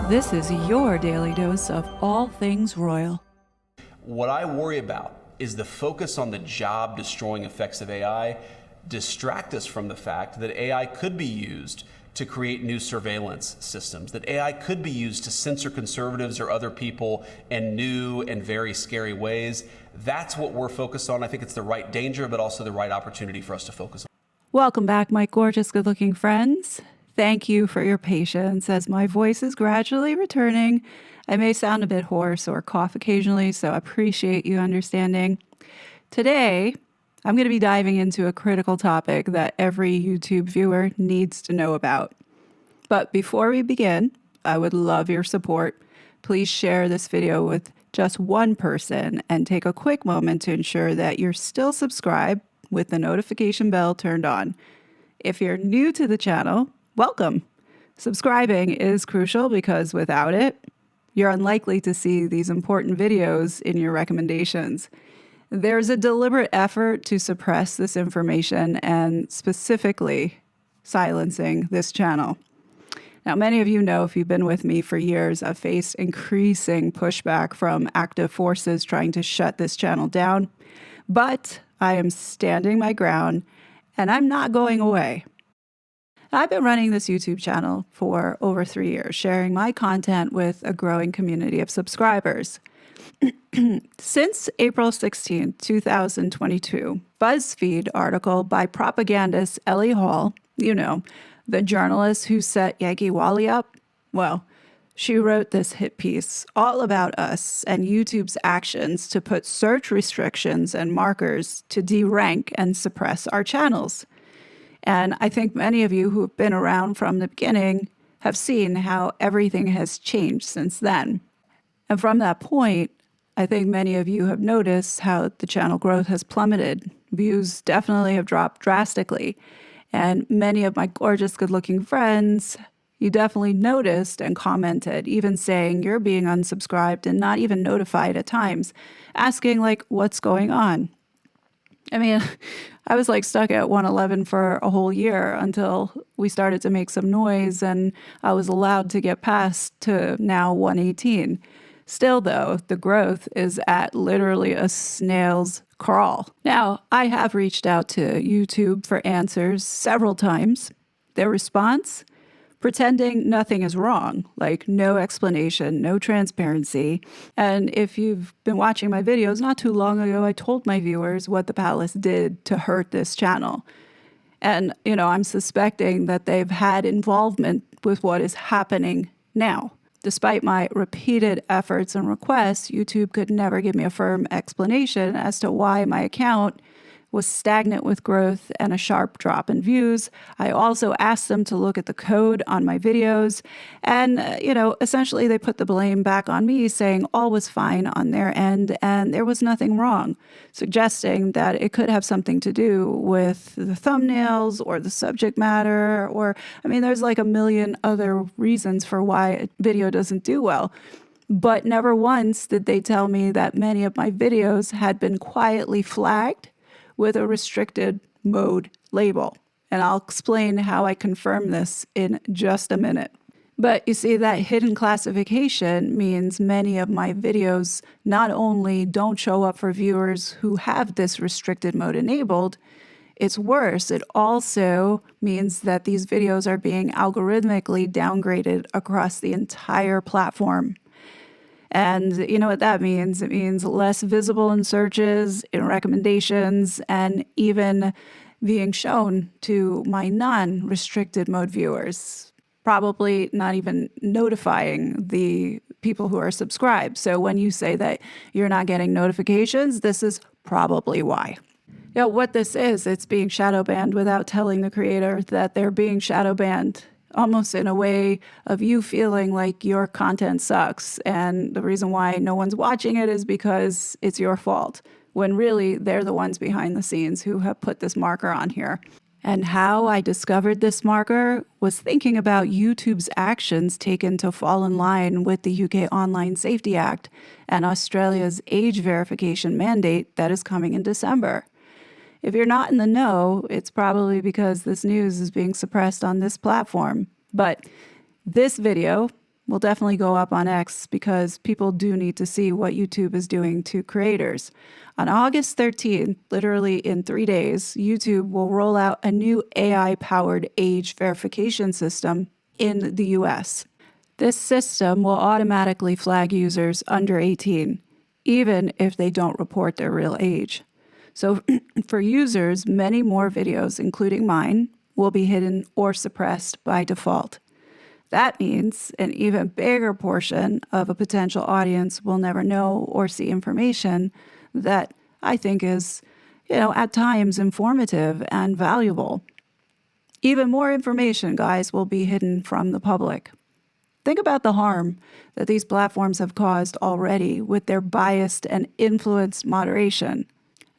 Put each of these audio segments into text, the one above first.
This is your daily dose of all things royal. What I worry about is the focus on the job-destroying effects of AI distract us from the fact that AI could be used to create new surveillance systems, that AI could be used to censor conservatives or other people in new and very scary ways. That's what we're focused on. I think it's the right danger, but also the right opportunity for us to focus on. Welcome back, my gorgeous, good-looking friends. Thank you for your patience as my voice is gradually returning. I may sound a bit hoarse or cough occasionally, so I appreciate you understanding. Today, I'm going to be diving into a critical topic that every YouTube viewer needs to know about. But before we begin, I would love your support. Please share this video with just one person and take a quick moment to ensure that you're still subscribed with the notification bell turned on. If you're new to the channel, welcome. Subscribing is crucial because without it, you're unlikely to see these important videos in your recommendations. There's a deliberate effort to suppress this information and specifically silencing this channel. Now, many of you know, if you've been with me for years, I've faced increasing pushback from active forces trying to shut this channel down, but I am standing my ground and I'm not going away. I've been running this YouTube channel for over 3 years, sharing my content with a growing community of subscribers. Since April 16, 2022, BuzzFeed article by propagandist Ellie Hall, you know, the journalist who set Yankee Wally up, well, she wrote this hit piece all about us and YouTube's actions to put search restrictions and markers to derank and suppress our channels. And I think many of you who have been around from the beginning have seen how everything has changed since then. And from that point, I think many of you have noticed how the channel growth has plummeted. Views definitely have dropped drastically. And many of my gorgeous, good-looking friends, you definitely noticed and commented, even saying you're being unsubscribed and not even notified at times, asking like, what's going on? I mean, I was like stuck at 111 for a whole year until we started to make some noise and I was allowed to get past to now 118. Still, though, the growth is at literally a snail's crawl. Now, I have reached out to YouTube for answers several times. Their response? Pretending nothing is wrong, like no explanation, no transparency. And if you've been watching my videos, not too long ago, I told my viewers what the palace did to hurt this channel. And, you know, I'm suspecting that they've had involvement with what is happening now. Despite my repeated efforts and requests, YouTube could never give me a firm explanation as to why my account was stagnant with growth and a sharp drop in views. I also asked them to look at the code on my videos. And, essentially they put the blame back on me, saying all was fine on their end and there was nothing wrong, suggesting that it could have something to do with the thumbnails or the subject matter, or, there's like a million other reasons for why a video doesn't do well. But never once did they tell me that many of my videos had been quietly flagged with a restricted mode label. And I'll explain how I confirm this in just a minute. But you see, that hidden classification means many of my videos not only don't show up for viewers who have this restricted mode enabled, it's worse, it also means that these videos are being algorithmically downgraded across the entire platform. And you know what that means? It means less visible in searches, in recommendations, and even being shown to my non-restricted mode viewers, probably not even notifying the people who are subscribed. So when you say that you're not getting notifications, this is probably why. What this is, it's being shadow banned without telling the creator that they're being shadow banned, almost in a way of you feeling like your content sucks. And the reason why no one's watching it is because it's your fault, when really they're the ones behind the scenes who have put this marker on here. And how I discovered this marker was thinking about YouTube's actions taken to fall in line with the UK Online Safety Act and Australia's age verification mandate that is coming in December. If you're not in the know, it's probably because this news is being suppressed on this platform. But this video will definitely go up on X because people do need to see what YouTube is doing to creators. On August 13th, literally in 3 days, YouTube will roll out a new AI-powered age verification system in the US. This system will automatically flag users under 18, even if they don't report their real age. So for users, many more videos, including mine, will be hidden or suppressed by default. That means an even bigger portion of a potential audience will never know or see information that I think is, at times informative and valuable. Even more information, guys, will be hidden from the public. Think about the harm that these platforms have caused already with their biased and influenced moderation.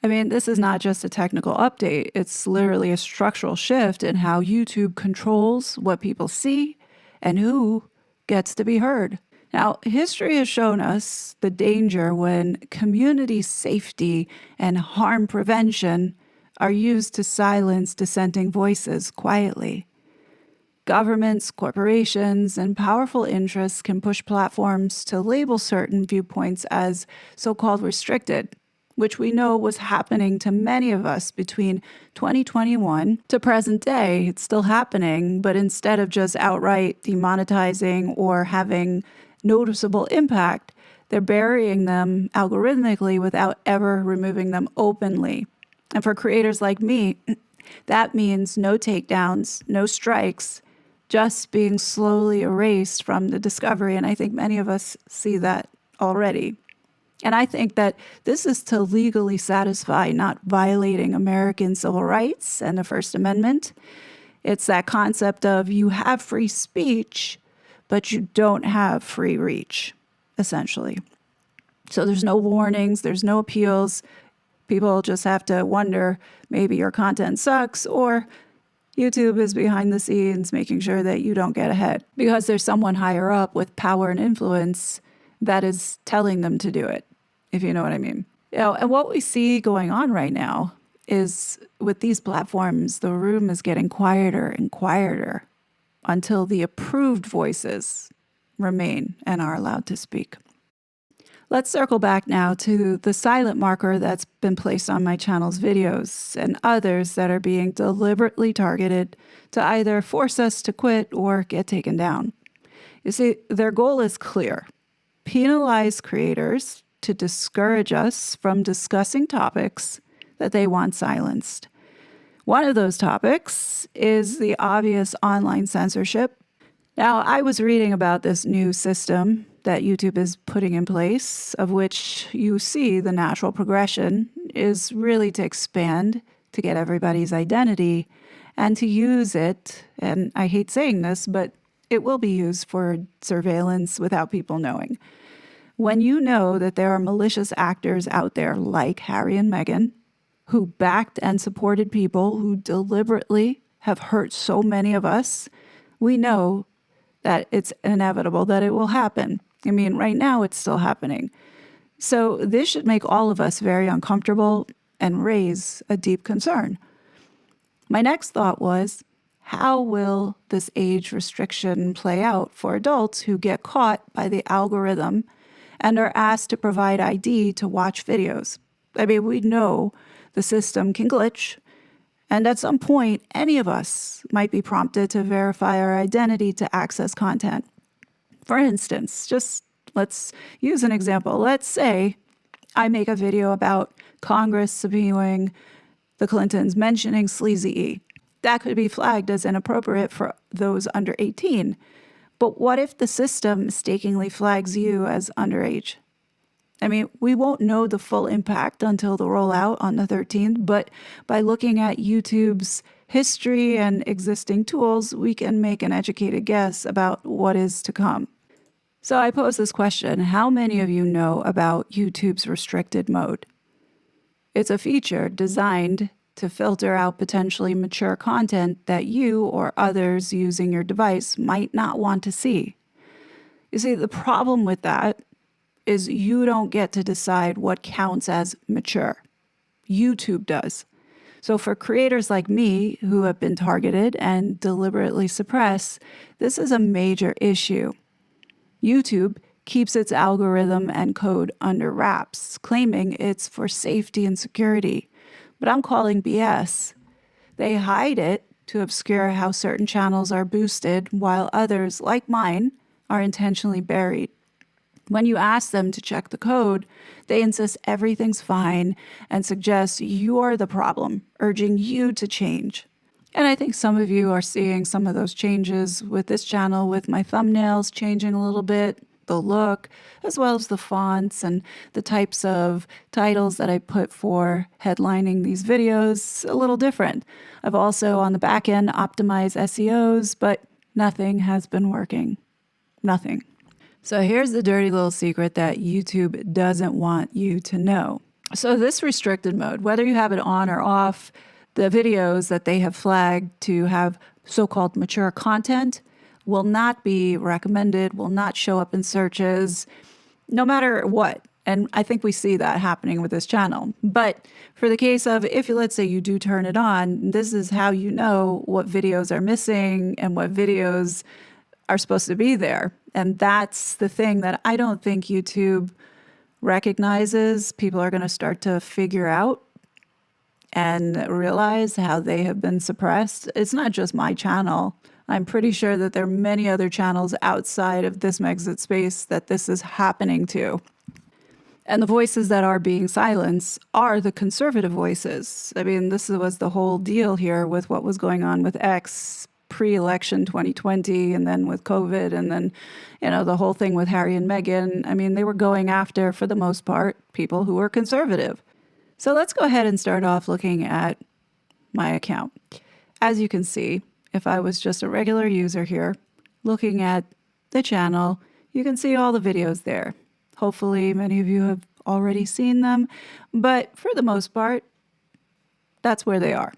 I mean, this is not just a technical update. It's literally a structural shift in how YouTube controls what people see and who gets to be heard. Now, history has shown us the danger when community safety and harm prevention are used to silence dissenting voices quietly. Governments, corporations, and powerful interests can push platforms to label certain viewpoints as so-called restricted, which we know was happening to many of us between 2021 to present day. It's still happening, but instead of just outright demonetizing or having noticeable impact, they're burying them algorithmically without ever removing them openly. And for creators like me, that means no takedowns, no strikes, just being slowly erased from the discovery. And I think many of us see that already. And I think that this is to legally satisfy not violating American civil rights and the First Amendment. It's that concept of you have free speech, but you don't have free reach, essentially. So there's no warnings, there's no appeals. People just have to wonder, maybe your content sucks, or YouTube is behind the scenes making sure that you don't get ahead because there's someone higher up with power and influence that is telling them to do it, if you know what I mean. And what we see going on right now is with these platforms, the room is getting quieter and quieter until the approved voices remain and are allowed to speak. Let's circle back now to the silent marker that's been placed on my channel's videos and others that are being deliberately targeted to either force us to quit or get taken down. You see, their goal is clear: penalize creators to discourage us from discussing topics that they want silenced. One of those topics is the obvious online censorship. Now, I was reading about this new system that YouTube is putting in place, of which you see the natural progression is really to expand, to get everybody's identity, and to use it, and I hate saying this, but it will be used for surveillance without people knowing. When you know that there are malicious actors out there like Harry and Meghan, who backed and supported people who deliberately have hurt so many of us, we know that it's inevitable that it will happen. I mean, right now it's still happening. So this should make all of us very uncomfortable and raise a deep concern. My next thought was, how will this age restriction play out for adults who get caught by the algorithm and are asked to provide ID to watch videos? I mean, we know the system can glitch, and at some point, any of us might be prompted to verify our identity to access content. For instance, just let's use an example. Let's say I make a video about Congress subpoenaing the Clintons, mentioning Sleazy E. That could be flagged as inappropriate for those under 18. But what if the system mistakenly flags you as underage? I mean, we won't know the full impact until the rollout on the 13th, but by looking at YouTube's history and existing tools, we can make an educated guess about what is to come. So I pose this question: how many of you know about YouTube's restricted mode? It's a feature designed to filter out potentially mature content that you or others using your device might not want to see. You see, the problem with that is you don't get to decide what counts as mature. YouTube does. So for creators like me who have been targeted and deliberately suppressed, this is a major issue. YouTube keeps its algorithm and code under wraps, claiming it's for safety and security. But I'm calling BS. They hide it to obscure how certain channels are boosted, while others, like mine, are intentionally buried. When you ask them to check the code, they insist everything's fine and suggest you're the problem, urging you to change. And I think some of you are seeing some of those changes with this channel, with my thumbnails changing a little bit, the look, as well as the fonts and the types of titles that I put for headlining these videos a little different. I've also on the back end optimized SEOs, but nothing has been working. Nothing. So here's the dirty little secret that YouTube doesn't want you to know. So this restricted mode, whether you have it on or off, the videos that they have flagged to have so-called mature content will not be recommended, will not show up in searches, no matter what. And I think we see that happening with this channel. But for the case of if you, let's say you do turn it on, this is how you know what videos are missing and what videos are supposed to be there. And that's the thing that I don't think YouTube recognizes. People are going to start to figure out and realize how they have been suppressed. It's not just my channel. I'm pretty sure that there are many other channels outside of this Megxit space that this is happening to. And the voices that are being silenced are the conservative voices. I mean, this was the whole deal here with what was going on with X pre-election 2020 and then with COVID and then, the whole thing with Harry and Meghan. I mean, they were going after, for the most part, people who were conservative. So let's go ahead and start off looking at my account. As you can see, if I was just a regular user here, looking at the channel, you can see all the videos there. Hopefully, many of you have already seen them, but for the most part, that's where they are.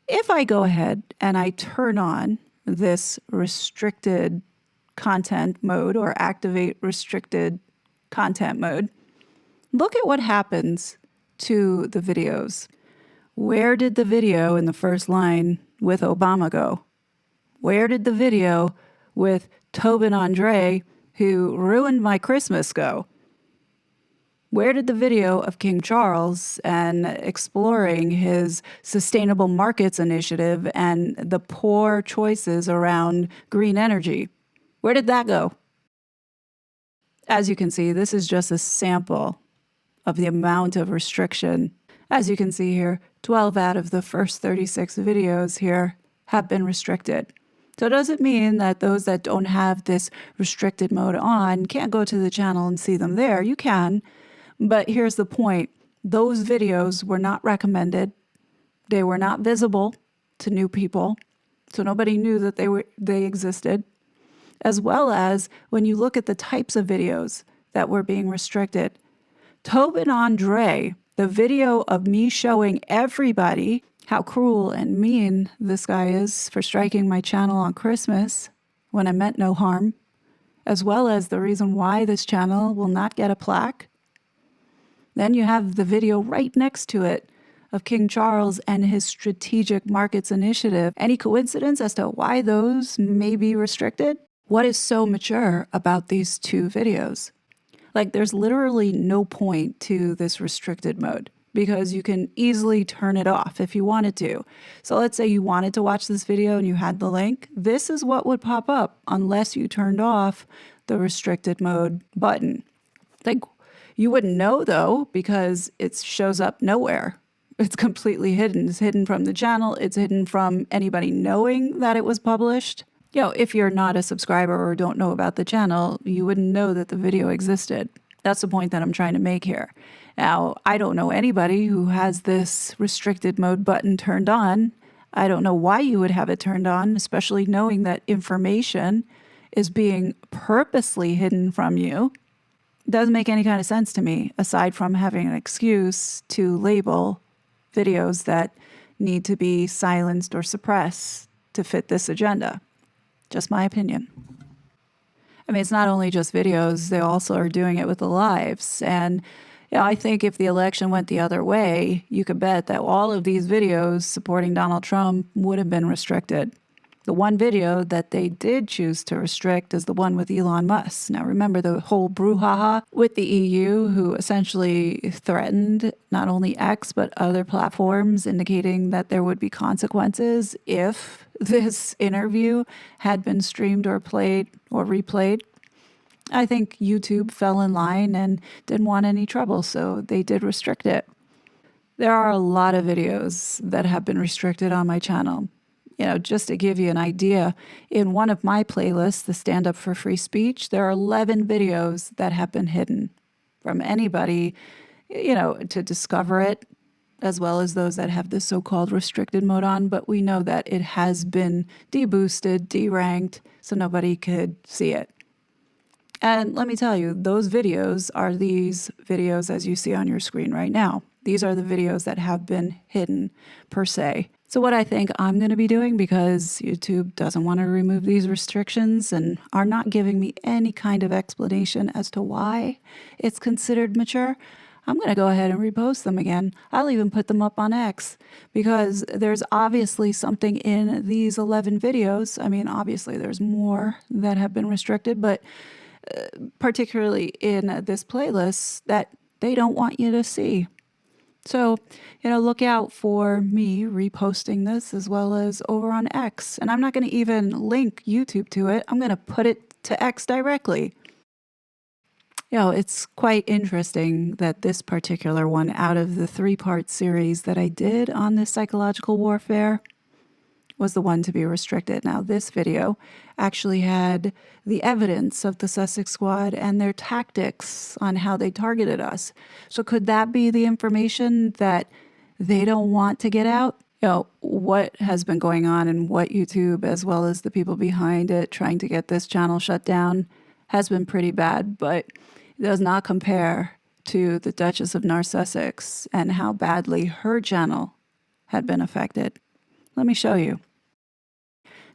If I go ahead and I turn on this restricted content mode or activate restricted content mode, look at what happens to the videos. Where did the video in the first line with Obama go? Where did the video with Tobin Andre, who ruined my Christmas, go? Where did the video of King Charles and exploring his sustainable markets initiative and the poor choices around green energy, where did that go? As you can see, this is just a sample of the amount of restriction. As you can see here, 12 out of the first 36 videos here have been restricted. So it doesn't mean that those that don't have this restricted mode on can't go to the channel and see them there. You can, but here's the point. Those videos were not recommended. They were not visible to new people, so nobody knew that they existed. As well as when you look at the types of videos that were being restricted, Tobin Andre, the video of me showing everybody how cruel and mean this guy is for striking my channel on Christmas when I meant no harm, as well as the reason why this channel will not get a plaque. Then you have the video right next to it of King Charles and his strategic markets initiative. Any coincidence as to why those may be restricted? What is so mature about these two videos? Like, there's literally no point to this restricted mode because you can easily turn it off if you wanted to. So let's say you wanted to watch this video and you had the link. This is what would pop up unless you turned off the restricted mode button. Like, you wouldn't know though because it shows up nowhere. It's completely hidden. It's hidden from the channel. It's hidden from anybody knowing that it was published. If you're not a subscriber or don't know about the channel, you wouldn't know that the video existed. That's the point that I'm trying to make here. Now, I don't know anybody who has this restricted mode button turned on. I don't know why you would have it turned on, especially knowing that information is being purposely hidden from you. It doesn't make any kind of sense to me, aside from having an excuse to label videos that need to be silenced or suppressed to fit this agenda. Just my opinion. I mean, it's not only just videos, they also are doing it with the lives. And I think if the election went the other way, you could bet that all of these videos supporting Donald Trump would have been restricted. The one video that they did choose to restrict is the one with Elon Musk. Now, remember the whole brouhaha with the EU, who essentially threatened not only X, but other platforms, indicating that there would be consequences if this interview had been streamed or played or replayed. I think YouTube fell in line and didn't want any trouble, so they did restrict it. There are a lot of videos that have been restricted on my channel. Just to give you an idea, in one of my playlists, the Stand Up for Free Speech, there are 11 videos that have been hidden from anybody, to discover it, as well as those that have the so-called restricted mode on. But we know that it has been deboosted, deranked, so nobody could see it. And let me tell you, those videos are these videos as you see on your screen right now. These are the videos that have been hidden per se. So what I think I'm going to be doing, because YouTube doesn't want to remove these restrictions and are not giving me any kind of explanation as to why it's considered mature, I'm going to go ahead and repost them again. I'll even put them up on X, because there's obviously something in these 11 videos. I mean, obviously there's more that have been restricted, but particularly in this playlist, that they don't want you to see. So, look out for me reposting this as well as over on X. And I'm not going to even link YouTube to it. I'm going to put it to X directly. It's quite interesting that this particular one, out of the 3-part series that I did on this psychological warfare, was the one to be restricted. Now, this video actually had the evidence of the Sussex Squad and their tactics on how they targeted us. So could that be the information that they don't want to get out? What has been going on and what YouTube, as well as the people behind it trying to get this channel shut down, has been pretty bad, but it does not compare to the Duchess of Narcissus and how badly her channel had been affected. Let me show you.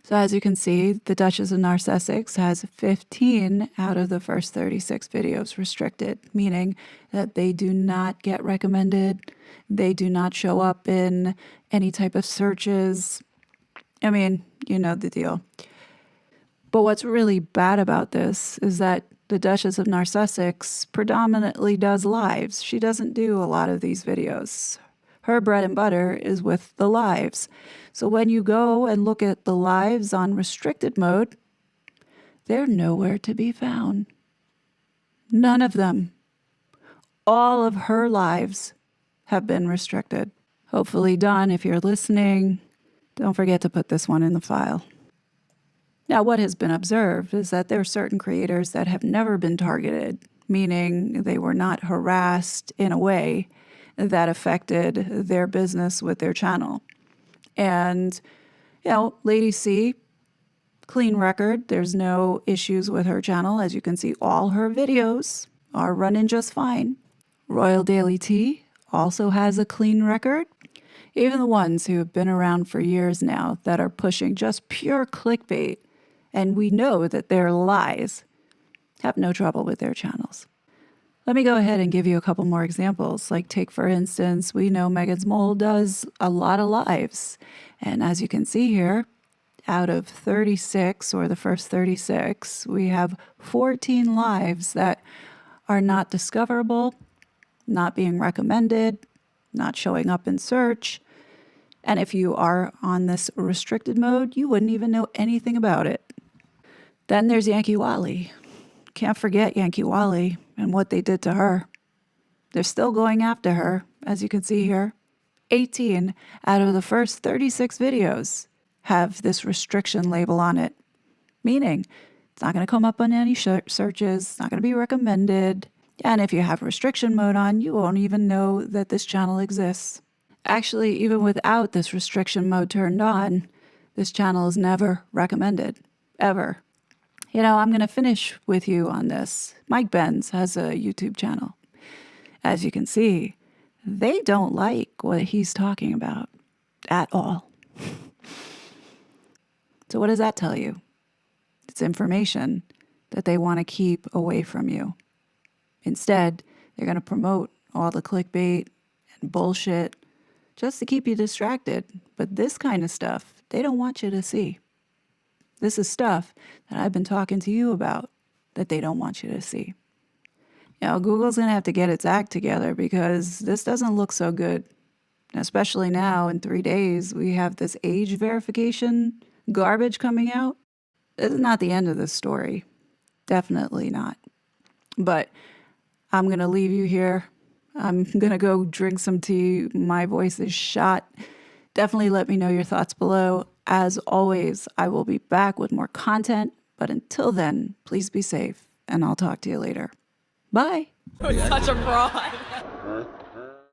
So as you can see, the Duchess of Narcissus has 15 out of the first 36 videos restricted, meaning that they do not get recommended. They do not show up in any type of searches. I mean, you know the deal. But what's really bad about this is that the Duchess of Narcissus predominantly does lives. She doesn't do a lot of these videos. Her bread and butter is with the lives. So when you go and look at the lives on restricted mode, they're nowhere to be found. None of them. All of her lives have been restricted. Hopefully, Don, if you're listening, don't forget to put this one in the file. Now, what has been observed is that there are certain creators that have never been targeted, meaning they were not harassed in a way that affected their business with their channel. And, Lady C, clean record. There's no issues with her channel. As you can see, all her videos are running just fine. Royal Daily Tea also has a clean record. Even the ones who have been around for years now that are pushing just pure clickbait, and we know that they're lies, have no trouble with their channels. Let me go ahead and give you a couple more examples. Like, take, for instance, we know Megan's Mole does a lot of lives. And as you can see here, out of 36, or the first 36, we have 14 lives that are not discoverable, not being recommended, not showing up in search. And if you are on this restricted mode, you wouldn't even know anything about it. Then there's Yankee Wally. Can't forget Yankee Wally and what they did to her. They're still going after her, as you can see here. 18 out of the first 36 videos have this restriction label on it, meaning it's not going to come up on any searches, it's not going to be recommended, and if you have restriction mode on, you won't even know that this channel exists. Actually, even without this restriction mode turned on, this channel is never recommended, ever. I'm going to finish with you on this. Mike Benz has a YouTube channel. As you can see, they don't like what he's talking about at all. So what does that tell you? It's information that they want to keep away from you. Instead, they're going to promote all the clickbait and bullshit just to keep you distracted. But this kind of stuff, they don't want you to see. This is stuff that I've been talking to you about that they don't want you to see. Google's going to have to get its act together because this doesn't look so good. Especially now, in 3 days, we have this age verification garbage coming out. This is not the end of the story. Definitely not. But I'm going to leave you here. I'm going to go drink some tea. My voice is shot. Definitely let me know your thoughts below. As always, I will be back with more content. But until then, please be safe, and I'll talk to you later. Bye. Such a fraud.